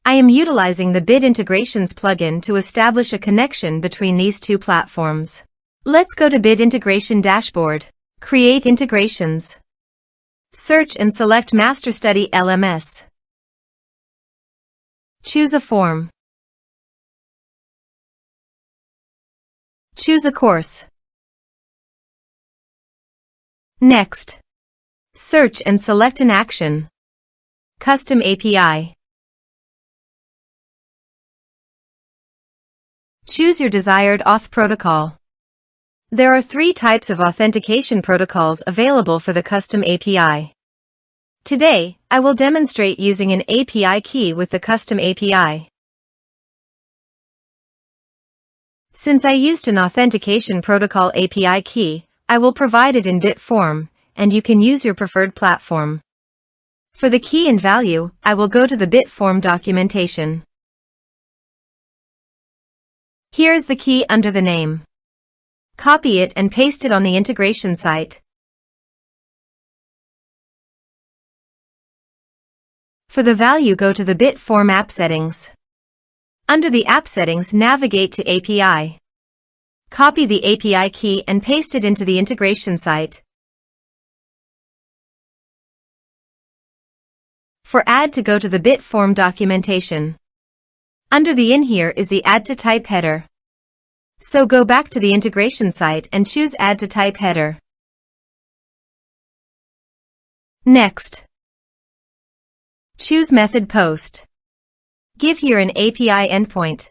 I am utilizing the Bit Integrations plugin to establish a connection between these two platforms. Let's go to Bit Integration Dashboard. Create integrations. Search and select MasterStudy LMS. Choose a form. Choose a course. Next, search and select an action. Custom API. Choose your desired auth protocol. There are 3 types of authentication protocols available for the custom API. Today, I will demonstrate using an API key with the custom API. Since I used an authentication protocol API key, I will provide it in bit form, and you can use your preferred platform. For the key and value, I will go to the bit form documentation. Here is the key under the name. Copy it and paste it on the integration site. For the value, go to the bit form app settings. Under the app settings, navigate to API. Copy the API key and paste it into the integration site. For add to, go to the bit form documentation. Under the in here is the add to type header. So go back to the integration site and choose add to type header. Next, choose method post. Give here an API endpoint.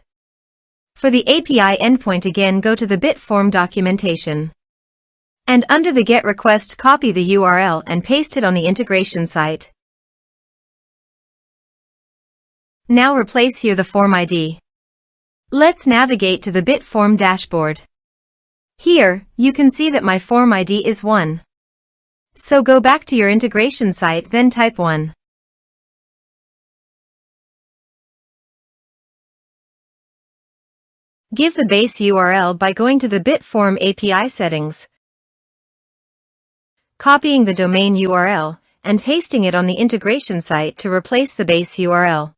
For the API endpoint, again go to the bit form documentation. And under the get request, copy the URL and paste it on the integration site. Now replace here the form ID. Let's navigate to the bit form dashboard. Here, you can see that my form ID is 1. So go back to your integration site, then type 1. Give the base URL by going to the bit form API settings, copying the domain URL, and pasting it on the integration site to replace the base URL.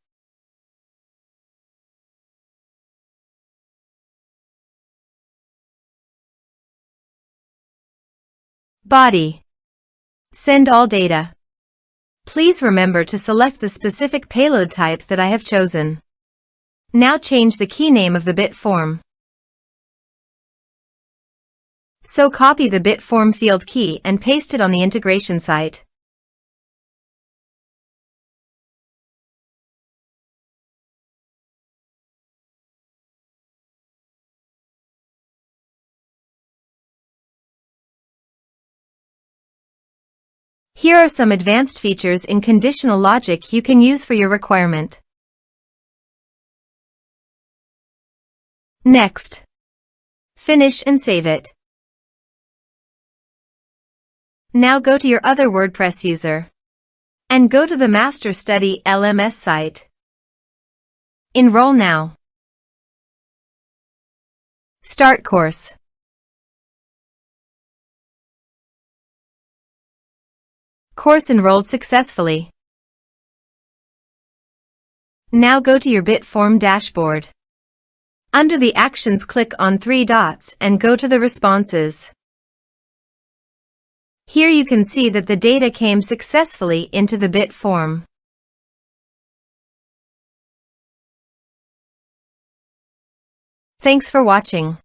Body. Send all data. Please remember to select the specific payload type that I have chosen. Now change the key name of the bit form. So copy the bit form field key and paste it on the integration site. Here are some advanced features in conditional logic you can use for your requirement. Next, finish and save it. Now go to your other WordPress user and go to the MasterStudy LMS site. Enroll now. Start course. Course enrolled successfully. Now go to your bit form dashboard. Under the actions, click on 3 dots and go to the responses. Here you can see that the data came successfully into the bit form. Thanks for watching.